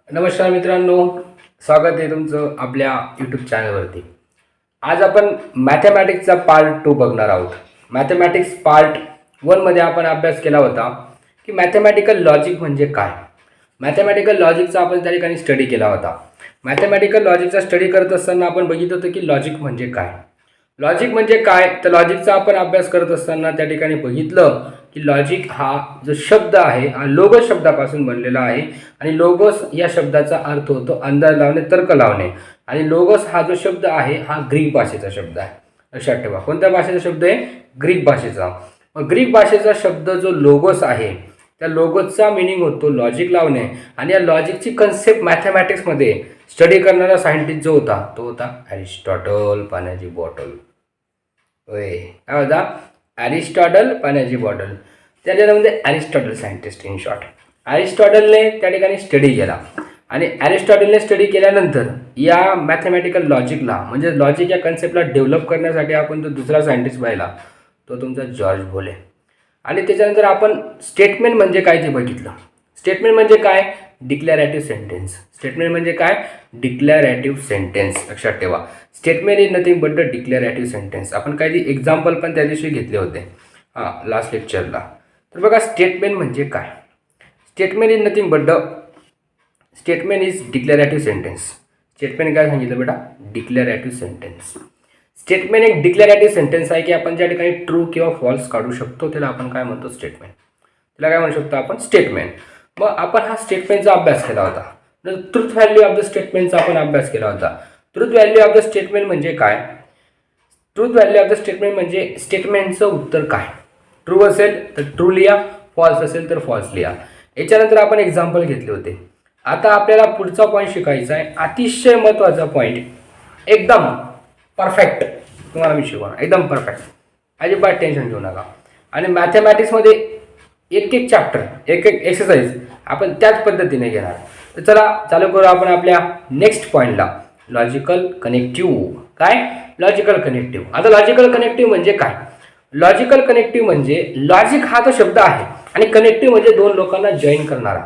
नमस्कार मित्रांनो, स्वागत आहे तुमचं आपल्या यूट्यूब चॅनलवरती. आज आपण मॅथमॅटिक्सचा पार्ट 2 बघणार आहोत. मॅथमॅटिक्स पार्ट 1मध्ये आपण अभ्यास केला होता की मॅथमॅटिकल लॉजिक म्हणजे काय. मॅथमॅटिकल लॉजिकचा आपण त्या ठिकाणी स्टडी केला होता. मॅथमॅटिकल लॉजिकचा स्टडी करत असताना आपण बघितलं होतं की लॉजिक म्हणजे काय. लॉजिक म्हणजे काय तर लॉजिकचा आपण अभ्यास करत असताना त्या ठिकाणी बघितलं की लॉजिक हा जो शब्द आहे हा लोगोस शब्दापासून बनलेला आहे आणि लोगोस या शब्दाचा अर्थ होतो अंदाज लावणे, तर्क लावणे. आणि लोगोस हा जो शब्द आहे हा ग्रीक भाषेचा शब्द आहे. लक्षात ठेवा, कोणत्या भाषेचा शब्द आहे? ग्रीक भाषेचा. मग ग्रीक भाषेचा शब्द जो लोगोस आहे त्या लोगोसचा मिनिंग होतो लॉजिक लावणे. आणि या लॉजिकची कन्सेप्ट मॅथमॅटिक्समध्ये स्टडी करणारा सायंटिस्ट जो होता तो होता ॲरिस्टॉटल, पाण्याची बॉटल. होय, काय होता? ॲरिस्टॉटल, पाण्याची बॉटल. त्याच्यामध्ये ॲरिस्टॉटल सायंटिस्ट इन शॉर्ट. ॲरिस्टॉटलने त्या ठिकाणी स्टडी केला आणि ॲरिस्टॉटलने स्टडी केल्यानंतर या मॅथमॅटिकल लॉजिकला म्हणजे लॉजिक या कन्सेप्टला डेव्हलप करण्यासाठी आपण जो दुसरा सायंटिस्ट पाहिला तो तुमचा जॉर्ज भोले. आणि त्याच्यानंतर आपण स्टेटमेंट म्हणजे काय ते बघितलं. स्टेटमेंट म्हणजे काय? Declarative sentence. स्टेटमेंट म्हणजे काय? Declarative sentence. लक्षात ठेवा, statement is nothing but the declarative sentence. आपण काही एक्झाम्पल पण त्या दिवशी घेतले होते लास्ट लेक्चरला. तर बघा, स्टेटमेंट म्हणजे काय? Statement is nothing but the statement is declarative sentence. Statement काय सांगितलं बेटा? Declarative sentence. स्टेटमेंट एक डिक्लेरेटिव्ह सेंटेन्स आहे की आपण ज्या ठिकाणी ट्रू किंवा फॉल्स काढू शकतो त्याला आपण काय म्हणतो? स्टेटमेंट. त्याला काय म्हणू शकतो आपण? स्टेटमेंट. मग आपण हा स्टेटमेंटचा अभ्यास केला होता. ट्रूथ व्हॅल्यू ऑफ द स्टेटमेंटचा आपण अभ्यास केला होता. Truth value of the statement म्हणजे काय? Truth value of the statement म्हणजे स्टेटमेंटचं उत्तर काय. ट्रू असेल तर ट्रू लिहा, फॉल्स असेल तर फॉल्स लिहा. याच्यानंतर आपण एक्झाम्पल घेतले होते. आता आपल्याला पुढचा पॉईंट शिकायचा आहे, अतिशय महत्त्वाचा पॉईंट, एकदम परफेक्ट. तुम्हाला मी शिकवणार एकदम परफेक्ट, अजिबात टेन्शन घेऊ नका. आणि मॅथमॅटिक्समध्ये एक एक चॅप्टर, एक एक एक्सरसाइज आपण त्याच पद्धतीने घेणार. तर चला चालू करू आपण आपल्या नेक्स्ट पॉईंटला, लॉजिकल कनेक्टिव्ह. काय? Logical connective. आता लॉजिकल कनेक्टिव्ह म्हणजे काय? लॉजिकल कनेक्टिव्ह म्हणजे लॉजिक हा तो शब्द आहे आणि कनेक्टिव्ह म्हणजे दोन लोकांना जॉईन करणारा.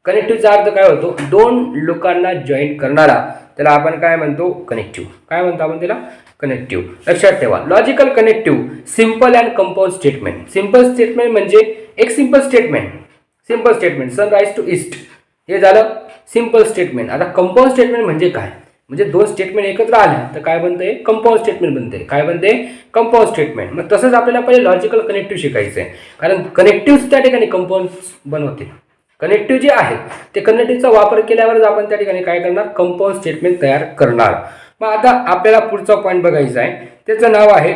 कनेक्टिव्हचा अर्थ काय होतो? दोन लोकांना जॉईन करणारा. त्याला आपण काय म्हणतो? कनेक्टिव्ह. काय म्हणतो आपण त्याला? कनेक्टिव्ह. लक्षात ठेवा, logical connective simple and compound statement. Simple statement म्हणजे एक simple statement. Simple statement, sunrise to east, हे झालं सिंपल स्टेटमेंट. आता कंपाऊंड स्टेटमेंट म्हणजे काय? म्हणजे दोन स्टेटमेंट एकत्र आले तर काय बनते? कंपाऊंड स्टेटमेंट बनते. काय बनते? Compound statement. मग तसंच आपल्याला पहिले लॉजिकल कनेक्टिव्ह शिकायचं आहे, कारण कनेक्टिव्ह त्या ठिकाणी कंपाऊंड बनवते. कनेक्टिव्ह जे आहे ते कनेक्टिव्हचा वापर केल्यावरच आपण त्या ठिकाणी काय करणार? कंपाऊंड स्टेटमेंट तयार करणार. मग आता आपल्याला पुढचा पॉईंट बघायचा आहे, त्याचं नाव आहे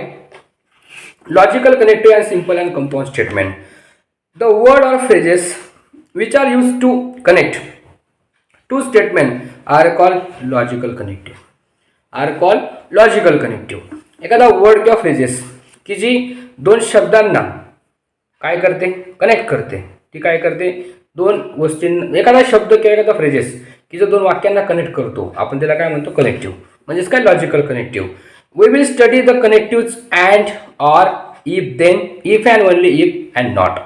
logical connective and simple and compound statement. The word or phrases which are use to connect two statement are called logical connective. Are called logical connective. एखादा वर्ड किंवा फ्रेजेस की जी दोन शब्दांना काय करते? कनेक्ट करते. ती काय करते? दोन गोष्टींना, एखादा शब्द किंवा एखादा फ्रेजेस की जो दोन वाक्यांना कनेक्ट करतो आपण त्याला काय म्हणतो? कनेक्टिव्ह. म्हणजेच काय? Logical connective. We will study the connective and, or, if, then, if and only if and not.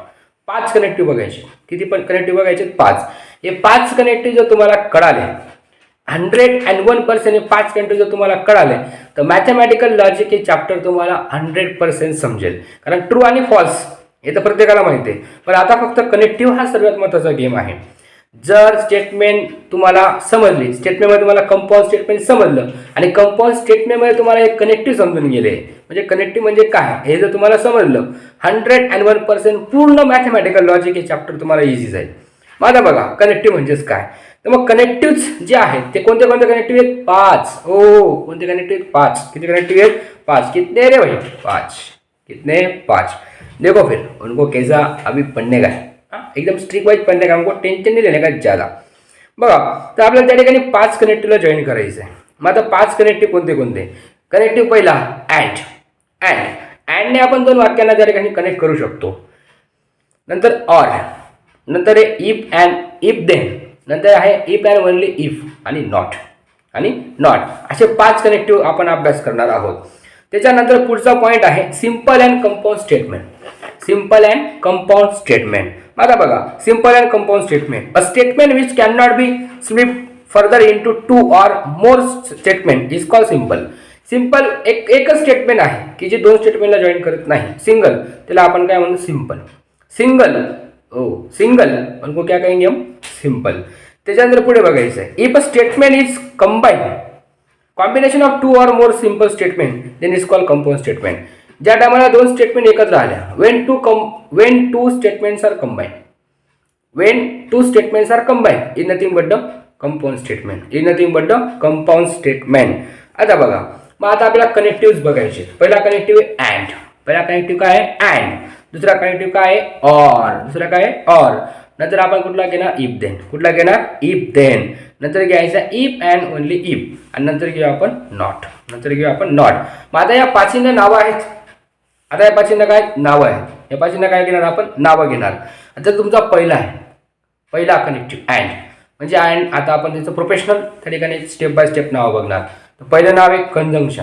5 connective बघायचे. किती पण कनेक्टिव्ह बघायचे? 5. हे 5 कनेक्टिव्ह जर तुम्हाला कळाले 101%, हे 5 कनेक्टिव्ह जर तुम्हाला कळाले तर मॅथमॅटिकल लॉजिक हे चॅप्टर तुम्हाला 100% समजेल. कारण ट्रू आणि फॉल्स हे तर प्रत्येकाला माहिती आहे, पण आता फक्त कनेक्टिव्ह हा सर्वात महत्त्वाचा गेम आहे. जर स्टेटमेंट तुम्हाला समजली, स्टेटमेंटमध्ये तुम्हाला कंपाऊंड स्टेटमेंट समजलं आणि कंपाऊंड स्टेटमेंटमध्ये तुम्हाला एक कनेक्टिव्ह समजून गेले, म्हणजे कनेक्टिव्ह म्हणजे काय हे जर तुम्हाला समजलं 101% पूर्ण मॅथमॅटिकल लॉजिक हे चॅप्टर तुम्हाला इझी जाईल. मग आता बघा कनेक्टिव्ह म्हणजेच काय. तर मग कनेक्टिव्ह जे आहेत ते कोणते कोणते कनेक्टिव्ह आहेत? 5. हो, कोणते कनेक्टिव्ह आहेत? 5. किती कनेक्टिव्ह आहेत? 5. कितने रे भाई? 5. कितने? 5. देखो फिर उनको कैसा अभी पढ़ने का है, एकदम स्ट्रिक्ट वाइज पढ़ने का, हमको टेंशन नहीं लेने का ज़्यादा. बघा, तर आपल्याला त्या ठिकाणी 5 कनेक्टिव्हला जॉईन करायचं आहे. मग आता 5 कनेक्टिव्ह कोणते कोणते? कनेक्टिव्ह पहिला अँड. अँडने आपण दोन वाक्यांना त्या ठिकाणी कनेक्ट करू शकतो. नंतर ऑर, नंतर आहे इफ अँड इफ देन, नंतर आहे इफ अँड ओनली इफ, आणि नॉट असे 5 कनेक्टिव्ह आपण अभ्यास करणार आहोत. त्याच्यानंतर पुढचा पॉईंट आहे simple and compound statement. Simple and compound statement. आता बघा simple and compound statement. A statement which can not be split further into 2 or more statement is called simple. Simple एकच स्टेटमेंट आहे की जे दोन स्टेटमेंटला जॉईन करत नाही, सिंगल, त्याला आपण काय म्हणतो सिंपल. सिंगल सिंगल उनको क्या कहेंगे हम, सिंपल. त्याच्यानंतर पुढे बघायचं आहे, if a statement is combine combination of 2 or more simple statement then is called compound statement. ज्या टायमाला दोन स्टेटमेंट एकत्र आल्या, when two statements are combined, when two statements are combined is nothing but the compound statement, is nothing but the compound statement. आता बघा, मग आता आपल्याला कनेक्टिव्ह बघायचे. पहिला कनेक्टिव्ह आहे अँड. पहिला कनेक्टिव्ह काय आहे अँड. दुसरा कनेक्टिव्ह काय आहे ऑर. दुसरा काय आहे ऑर. नंतर आपण कुठला घेणार इफ देन. कुठला घेणार इफ देन. नंतर घ्यायचा इफ अँड ओनली इफ. आणि नंतर घेऊ आपण नॉट. नंतर घेऊ आपण नॉट. मग आता या पाचींना नावं आहेत. आता या पाचींना काय नावं आहेत. या पाचींना काय घेणार आपण नावं घेणार. आता तुमचा पहिला आहे, पहिला कनेक्टिव्ह अँड म्हणजे अँड. आता आपण त्याचं प्रोफेशनल त्या ठिकाणी स्टेप बाय स्टेप नाव बघणार. तर पहिलं नाव आहे कंजंक्शन.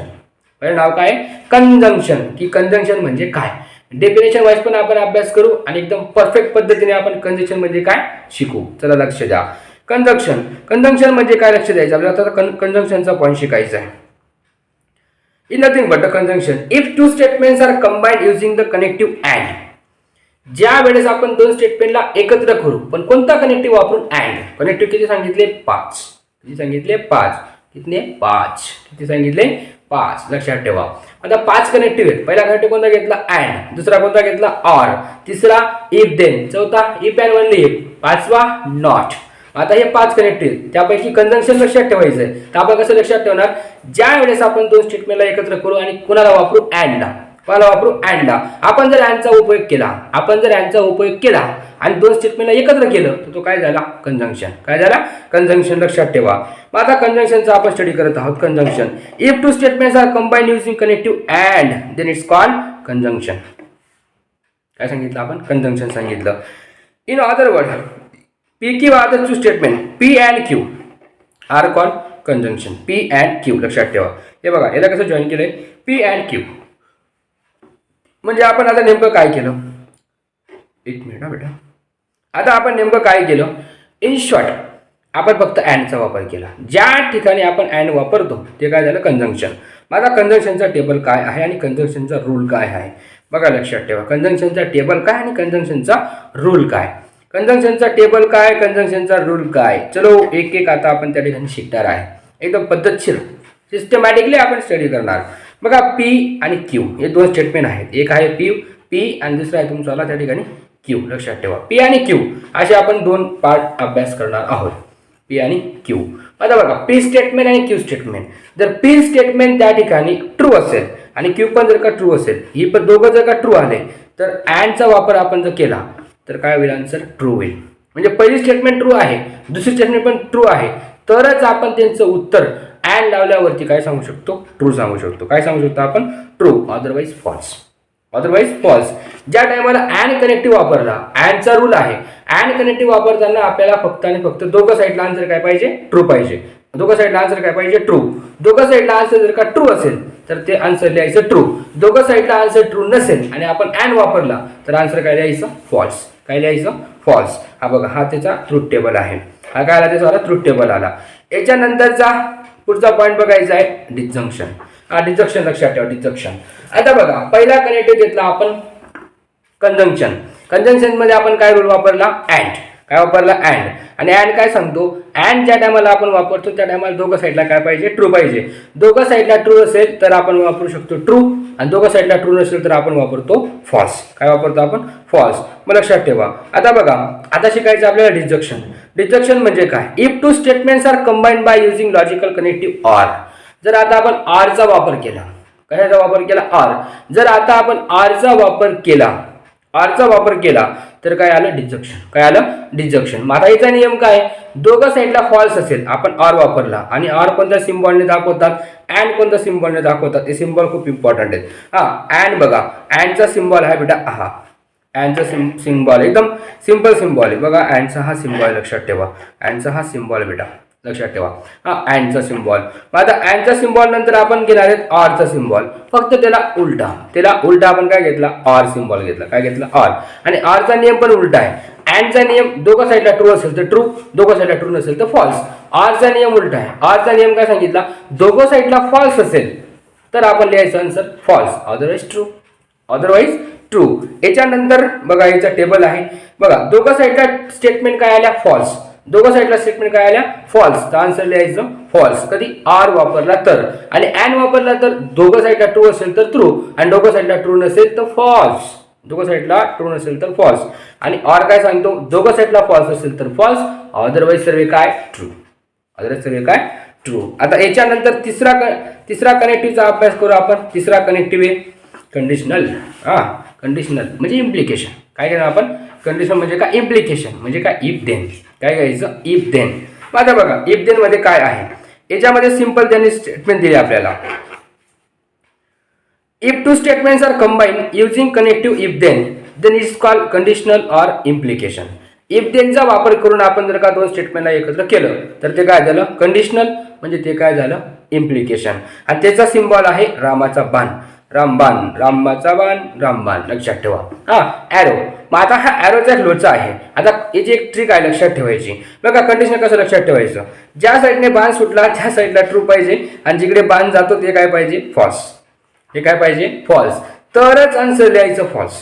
पहिलं नाव काय आहे कंजंक्शन. की कंजंक्शन म्हणजे काय, डेफिनेशन वाईज पण आपण अभ्यास करू आणि एकदम परफेक्ट पद्धतीने आपण कंजंक्शन म्हणजे काय शिकू. चला लक्ष द्या. कंजंक्शन. कंजंक्शन म्हणजे काय लक्ष द्यायचं आपल्याला. आता कंजंक्शनचा पॉईंट शिकायचा आहे. Is nothing but the conjunction if two statements are combined using the connective and. ज्या वेळेस आपण दोन स्टेटमेंटला एकत्र करू, पण कोणता कनेक्टिव्ह वापरून अँड. कनेक्टिव्ह किती सांगितले 5. किती सांगितले 5. किती 5. किती सांगितले 5. लक्षात ठेवा. आता 5 कनेक्टिव्ह आहेत. पहिला कनेक्टिव्ह कोणता घेतला अँड. दुसरा कोणता घेतला ऑर. तिसरा इफ देन. चौथा इफ अँड ओनली इफ. पाचवा नॉट. आता हे 5 कनेक्टिव्ह, त्यापैकी कंजंक्शन लक्षात ठेवायचं आहे. तर आपण कसं लक्षात ठेवणार, ज्या वेळेस आपण दोन स्टेटमेंटला एकत्र करू आणि कुणाला वापरू अँडला. कोणाला वापरू अँडला. आपण जर यांचा उपयोग केला, आपण जर यांचा उपयोग केला आणि दोन स्टेटमेंटला एकत्र केलं तर तो काय झाला कंजंक्शन. काय झाला कंजंक्शन. लक्षात ठेवा. मग आता कंजंक्शनचा आपण स्टडी करत आहोत. Conjunction if two statements are combined using connective and then it's called conjunction. काय सांगितलं आपण कंजंक्शन सांगितलं. इन अदर वर्ड P किंवा other two statement P and Q are called conjunction. P and Q लक्षात ठेवा. हे बघा याला कसं जॉईन केलंय P and Q. म्हणजे आपण आता नेमकं काय केलं, एक मिनिट बेटा. आता आपण नेमकं काय केलं, इन शॉर्ट आपण फक्त अँडचा वापर केला. ज्या ठिकाणी आपण अँड वापरतो ते काय झालं कंजंक्शन. माझा कंजंक्शनचा टेबल काय आहे आणि कंजंक्शनचा रूल काय आहे बघा. लक्षात ठेवा कंजंक्शनचा टेबल काय आणि कंजंक्शनचा रूल काय. कंजंक्शनचा टेबल काय, कंजंक्शनचा रूल काय. चलो एक एक आता आपण त्या ठिकाणी शिकणार आहे. एकदम पद्धतशीर सिस्टमॅटिकली आपण स्टडी करणार. बघा P आणि Q हे दोन स्टेटमेंट आहेत. एक आहे P आणि दुसरा आहे तुमचा त्या ठिकाणी Q. लक्षात ठेवा P आणि Q असे आपण दोन पार्ट अभ्यास करणार आहोत. P आणि Q. आता बघा P स्टेटमेंट आणि Q स्टेटमेंट. जर P स्टेटमेंट त्या ठिकाणी ट्रू असेल आणि Q पण जर का ट्रू असेल, ही पण दोघं जर का ट्रू आले तर अँडचा वापर आपण जर केला तर काय होईल आन्सर ट्रू होईल. म्हणजे पहिली स्टेटमेंट ट्रू आहे, दुसरी स्टेटमेंट पण ट्रू आहे, तरच आपण त्यांचं उत्तर अँड लावल्यावरती काय सांगू शकतो ट्रू सांगू शकतो. काय सांगू शकतो आपण true. Otherwise false. Otherwise false. ज्या टायमाला अँड कनेक्टिव्ह वापरला, अँडचा रूल आहे, अँड कनेक्टिव्ह वापरताना आपल्याला फक्त आणि फक्त दोघं साईडला आन्सर काय पाहिजे ट्रू पाहिजे. दोघं साईडला आन्सर काय पाहिजे ट्रू. दोघं साईडला आन्सर जर का ट्रू असेल तर ते आन्सर लिहायचं ट्रू. दोघं साईडला आन्सर ट्रू नसेल आणि आपण अँड वापरला तर आन्सर काय लिहायचं फॉल्स. काय लिहायचं फॉल्स. हा बघा हा त्याचा ट्रूथ टेबल आहे. हा काय आला त्याचा ट्रूथ टेबल आला. याच्यानंतरचा पुढचा पॉईंट बघायचा आहे डिसजंक्शन. हा डिसजंक्शन लक्षात ठेवा डिसजंक्शन. आता बघा पहिला कनेक्टिव्ह घेतला आपण कंजंक्शन. कंजंक्शन मध्ये आपण काय रूल वापरला अँड. काय वापरला अँड. आणि अँड काय सांगतो अँड ज्या टायमाला आपण वापरतो त्या टायमाला दोघं साईडला काय पाहिजे ट्रू पाहिजे. दोघं साईडला ट्रू असेल तर आपण वापरू शकतो ट्रू आणि दोघं साईडला ट्रू नसेल तर आपण वापरतो फॉल्स. काय वापरतो आपण फॉल्स. मग लक्षात ठेवा. आता बघा आता शिकायचं आपल्याला डिसजंक्शन. डिसजंक्शन म्हणजे काय if two statements are combined by using logical connective or. जर आता आपण आरचा वापर केला, कशाचा वापर केला आर. जर आता आपण आरचा वापर केला, आरचा वापर केला तर काय आलं डिसजंक्शन. काय आलं डिसजंक्शन. आता याचा नियम काय दोघं साईडला फॉल्स असेल आपण आर वापरला आणि आर कोणत्या सिम्बॉलने दाखवतात अँड कोणत्या सिम्बॉलने दाखवतात. हे सिम्बॉल खूप इम्पॉर्टंट आहेत. हा अँड बघा अँडचा सिम्बॉल आहे बेटा हा. अँडचा सिम्बॉल एकदम सिंपल सिम्बॉल आहे बघा. अँडचा हा सिम्बॉल लक्षात ठेवा. अँडचा हा सिम्बॉल बेटा लक्षात ठेवा. हा अँडचा सिम्बॉल. मग आता अँडचा सिम्बॉल नंतर आपण घेणार आहेत आरचा सिम्बॉल. फक्त त्याला उलटा आपण काय घेतला आर सिम्बॉल घेतला. काय घेतला आर. आणि आरचा नियम पण उलटा आहे. अँडचा नियम दोघं साईडला ट्रू असेल तर ट्रू, दोघं साईडला ट्रू नसेल तर फॉल्स. ऑरचा नियम उलटा आहे. ऑरचा नियम काय सांगितला, दोघं साईडला फॉल्स असेल तर आपण लिहायचं answer false, otherwise true, otherwise true. याच्यानंतर बघा याचा टेबल आहे. बघा दोघं साईडला स्टेटमेंट काय आल्या, फॉल्स. दोघं साईडला स्टेटमेंट काय आल्या, फॉल्स, तर आन्सर लिहायचं फॉल्स. कधी आर वापरला तर, आणि अँड वापरला तर दोघं साईडला ट्रू असेल तर ट्रू, आणि दोघं साईडला ट्रू नसेल तर फॉल्स, दोघं साईडला ट्रू नसेल तर फॉल्स. आणि ऑर काय सांगतो, दोघं साईडला फॉल्स असेल तर फॉल्स, अदरवाईज सर्व काय ट्रू, अदरवाईज सर्व काय ट्रू. आता याच्यानंतर तिसरा कनेक्टिव्हचा अभ्यास करू आपण. तिसरा कनेक्टिव्ह आहे कंडिशनल. कंडिशनल म्हणजे इम्प्लिकेशन. काय घेणार आपण, कंडिशन म्हणजे काय, इम्प्लिकेशन म्हणजे काय, इफ देन. काय घ्यायचं, इफ देन. आता बघा इफ देन मध्ये काय आहे, याच्यामध्ये सिंपल त्यांनी स्टेटमेंट दिले आपल्याला. If two statements are combine using connective if then it's called conditional or implication. If देनचा वापर करून आपण जर का दोन स्टेटमेंटला एकत्र केलं तर ते काय झालं, कंडिशनल, म्हणजे ते काय झालं, इम्प्लिकेशन. आणि त्याचा सिम्बॉल आहे रामाचा बाण, रामबाण, रामाचा बाण, रामबाण, लक्षात ठेवा. ॲरो. मग आता हा ॲरोचा लोचा आहे. आता याची एक ट्रिक आहे लक्षात ठेवायची. बघा कंडिशन कसं लक्षात ठेवायचं, ज्या साईडने बाण सुटला त्या साईडला ट्रू पाहिजे, आणि जिकडे बाण जातो ते काय पाहिजे, फॉल्स. हे काय पाहिजे, फॉल्स. तरच आन्सर लिहायचं फॉल्स,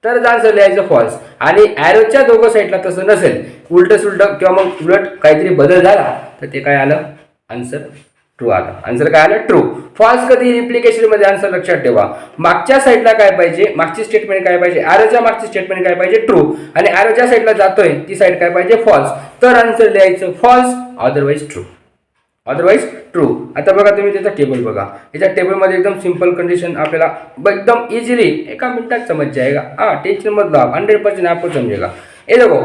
तरच आन्सर लिहायचं फॉल्स. आणि ॲरोच्या दोघं साईडला तसं नसेल, उलट सुलट किंवा मग उलट काहीतरी बदल झाला तर ते काय आलं, आन्सर ट्रू आलं. आन्सर काय आलं, ट्रू. फॉल्स कधी इम्प्लिकेशन मध्ये आन्सर लक्षात ठेवा. मागच्या साईडला काय पाहिजे, मागची स्टेटमेंट काय पाहिजे, ॲरोच्या मागची स्टेटमेंट काय पाहिजे, ट्रू, आणि ॲरोच्या साईडला जातोय ती साईड काय पाहिजे, फॉल्स. तर आन्सर लिहायचं false, otherwise true, otherwise true. आता बघा तुम्ही त्याचा टेबल बघा. याच्या टेबलमध्ये एकदम सिंपल कंडिशन आपल्याला एकदम इझिली एका मिनिटात समज जाएगा. टेंशन मत लो, 100% आपको समजेगा. हे देखो,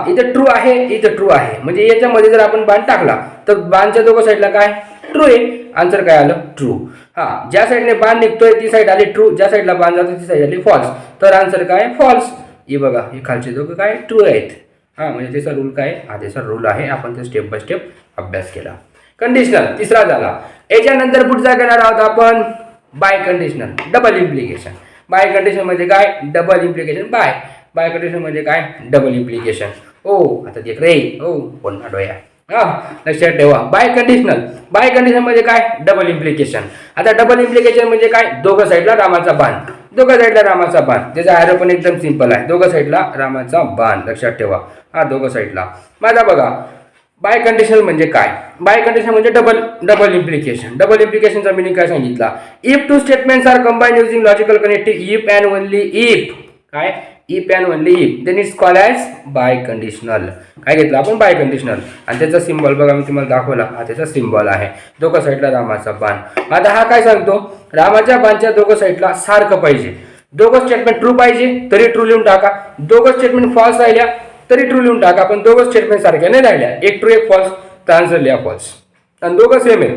इथं ट्रू आहे, इथं ट्रू आहे, म्हणजे याच्यामध्ये जर आपण बाण टाकला तर बाणच्या दोघं साईडला काय, ट्रू आहे. आन्सर काय आलं, ट्रू. ज्या साईडने बाण निघतोय ती साईड आली ट्रू, ज्या साईडला बाण जातो ती साईड आली फॉल्स, तर आन्सर काय, फॉल्स. हे बघा हे खालचे दोघं काय, ट्रू आहेत. म्हणजे त्याचा रूल काय, त्याचा रूल आहे. आपण ते स्टेप बाय स्टेप अभ्यास केला. कंडिशनल तिसरा झाला. याच्यानंतर पुढचा घेणार आहोत आपण biconditional, double implication. Bi condition म्हणजे काय, डबल इम्प्लिकेशन. बाय कंडिशन म्हणजे काय, डबल इम्प्लिकेशन. आता देख रे, पुन्हा डोया. लक्षात ठेवा. बाय कंडिशन म्हणजे काय, डबल इम्प्लिकेशन. आता डबल इम्प्लिकेशन म्हणजे काय, दोघं साईडला रामाचा बाण, दोघं साईडला रामाचा बाण. त्याचा ॲरो पण एकदम सिंपल आहे, दोघं साईडला रामाचा बाण. लक्षात ठेवा, दोघं साईडला. माझा बघा बाय कंडिशन म्हणजे काय, बाय कंडिशन म्हणजे डबल इम्प्लिकेशन. डबल इम्प्लिकेशनचा मिनिंग काय सांगितला, if two statements are combine using logical connective if and only if. काय, if and only if, then it's called as biconditional. काय घेतलं आपण, बाय कंडिशनल. आणि त्याचा सिम्बॉल बघा मी तुम्हाला दाखवला, त्याचा सिम्बॉल आहे दोघं साईडला रामाचा बाण. आता हा काय सांगतो, रामाच्या बाणच्या दोघं साईडला सारखं पाहिजे. दोघं स्टेटमेंट ट्रू पाहिजे तरी ट्रू लिहून टाका, दोघं स्टेटमेंट फॉल्स राहिल्या तरी ट्रू लिहून टाका. पण दोघं स्टेटमेंट सारख्या नाही राहिल्या, एक ट्रू एक फॉल्स, तर आन्सर लिहा फॉल्स. आणि दोघं सेम आहे,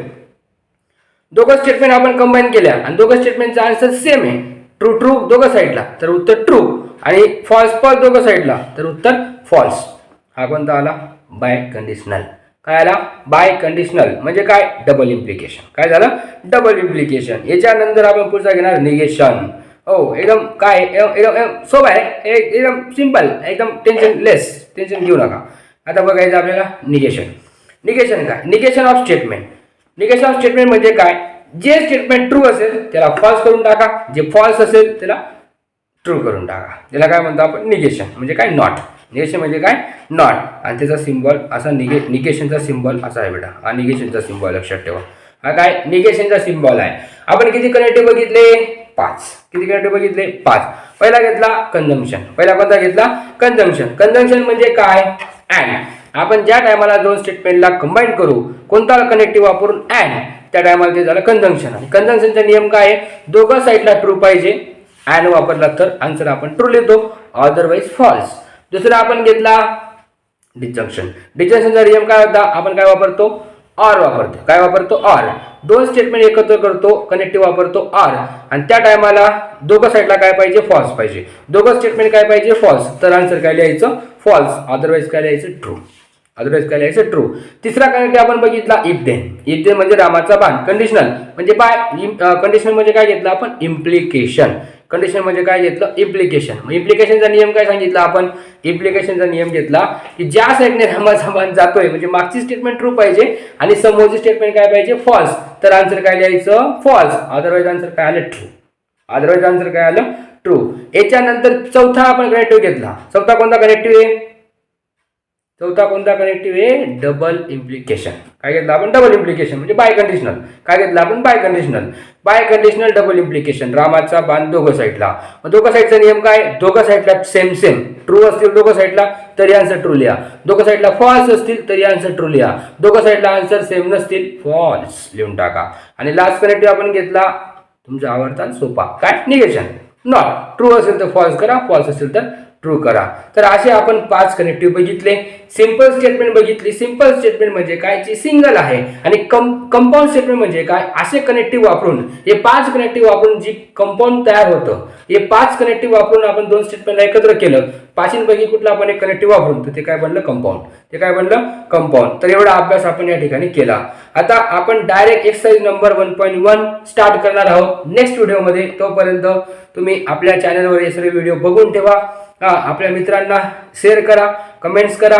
दोघं स्टेटमेंट आपण कंबाईन केल्या आणि दोघं स्टेटमेंटचा आन्सर सेम आहे. ट्रू ट्रू दोघं साईडला तर उत्तर ट्रू, आणि फॉल्स फॉल्स दोघं साईडला तर उत्तर फॉल्स. हा कोणता आला, बाय कंडिशनल. काय आला, बाय कंडिशनल म्हणजे काय, डबल इम्प्लिकेशन. काय झालं, डबल इम्प्लिकेशन. याच्यानंतर आपण पुढचा घेणार निगेशन. एकदम काय, एकदम सोपं आहे, एकदम सिंपल, एकदम टेन्शन घेऊ नका. आता बघायचं आपल्याला निगेशन काय, negation of statement. Negation of statement म्हणजे काय, जे स्टेटमेंट ट्रू असेल त्याला फॉल्स करून टाका, जे फॉल्स असेल त्याला ट्रू करून टाका. त्याला काय म्हणतो आपण, निगेशन म्हणजे काय, नॉट. निगेशन म्हणजे काय, नॉट. आणि त्याचा सिम्बॉल असा निगेशनचा सिम्बॉल असा आहे बेटा, हा निगेशनचा सिम्बॉल लक्षात ठेवा. हा काय, निगेशनचा सिम्बॉल आहे. आपण किती कनेक्टिव्ह बघितले, 5. किती कनेक्टिव्ह बघितले, 5. पहिला घेतला कंजंक्शन. पहिला कोणता घेतला, कंजंक्शन. कंजंक्शन म्हणजे काय, अँड. आपण ज्या टायमाला दोन स्टेटमेंटला कंबाईन करू, कोणता कनेक्टिव्ह वापरून, अँड, त्या टायमाला ते झालं कंजंक्शन. आणि कंजंक्शनचा नियम काय आहे, दोघं साईडला ट्रू पाहिजे, अँड वापरला तर आन्सर आपण ट्रू लिहितो, अदरवाईज फॉल्स. दुसरा आपण घेतला डिस्जंक्शन. डिस्जंक्शनचा नियम काय होता, आपण काय वापरतो, ऑर वापरतो. काय वापरतो, ऑर. दोन स्टेटमेंट एकत्र करतो, कनेक्टिव्ह वापरतो ऑर, आणि त्या टायमाला दोघं साईडला काय पाहिजे, फॉल्स पाहिजे. दोघं स्टेटमेंट काय पाहिजे, फॉल्स, तर आन्सर काय लिहायचं, फॉल्स, अदरवाईज काय लिहायचं, ट्रू. अदरवाईज काय लिहायचं, ट्रू. तिसरा कनेक्टिव्ह आपण बघितला इफ देन. इफ देन म्हणजे रामाचा बाण. कंडिशनल म्हणजे बाय कंडिशनल म्हणजे काय घेतलं आपण, इम्प्लिकेशन. कंडिशन म्हणजे काय घेतलं, इम्प्लिकेशन. मग इम्प्लिकेशनचा नियम काय सांगितला आपण, इम्प्लिकेशनचा नियम घेतला की ज्या साईडने रामाचा बाण जातोय म्हणजे मागची स्टेटमेंट ट्रू पाहिजे आणि समोरची स्टेटमेंट काय पाहिजे, फॉल्स. तर आन्सर काय लिहायचं, फॉल्स. अदरवाईज आन्सर काय आलं, ट्रू. अदरवाईज आन्सर काय आलं, ट्रू. याच्यानंतर चौथा आपण कनेक्टिव्ह घेतला. चौथा कोणता कनेक्टिव्ह आहे, चौथा कोणता कनेक्टिव्ह आहे, डबल इम्प्लिकेशन. काय घेतलं आपण, डबल इम्प्लिकेशन म्हणजे बाय कंडिशनल. काय घेतलं आपण, biconditional. Biconditional double implication. रामाचा बाण दोघं साईडला. मग दोघं साईडचा नियम काय, दोघं साईडला सेम सेम ट्रू असतील दोघं साईडला तरी आन्सर ट्रू लिहा. दोघं साईडला फॉल्स असतील तरी आन्सर ट्रू लिहा. दोघं साईडला आन्सर सेम नसतील फॉल्स लिहून टाका. आणि लास्ट कनेक्टिव्ह आपण घेतला तुमचा आवडता सोपा, काय, निगेशन. नॉट ट्रू असेल तर फॉल्स करा, फॉल्स असेल तर ट्रू करा. तर असे आपण 5 कनेक्टिव्ह बघितले. सिंपल स्टेटमेंट बघितली. सिंपल स्टेटमेंट म्हणजे काय, जी सिंगल आहे. आणि कंपाऊंड स्टेटमेंट म्हणजे काय, असे कनेक्टिव्ह वापरून, हे 5 कनेक्टिव्ह वापरून जी कंपाऊंड तयार होतं, हे 5 कनेक्टिव्ह वापरून आपण 2 स्टेटमेंटला एकत्र केलं, पाशींपैकी कुठला आपण एक कनेक्टिव्ह वापरून, तर ते काय बनलं, कंपाऊंड. ते काय बनलं, कंपाऊंड. तर एवढा अभ्यास आपण या ठिकाणी केला. आता आपण डायरेक्ट एक्सरसाइज नंबर 1.1 स्टार्ट करणार आहोत नेक्स्ट व्हिडिओमध्ये. तोपर्यंत तुम्ही आपल्या चॅनलवर हे सर्व व्हिडिओ बघून ठेवा. आपल्या मित्रांना शेअर करा, कमेंट्स करा.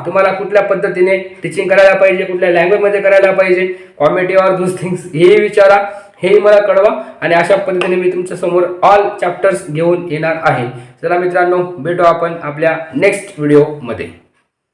तुम्हाला कुठल्या पद्धतीने टीचिंग करायला पाहिजे, कुठल्या लँग्वेजमध्ये करायला पाहिजे, कॉमेडी ऑर दूस थिंग्स हेही विचारा, हेही मला कळवा. आणि अशा पद्धतीने मी तुमच्या समोर ऑल चॅप्टर्स घेऊन येणार आहे. चला मित्रांनो, भेटू आपण आपल्या नेक्स्ट व्हिडिओमध्ये.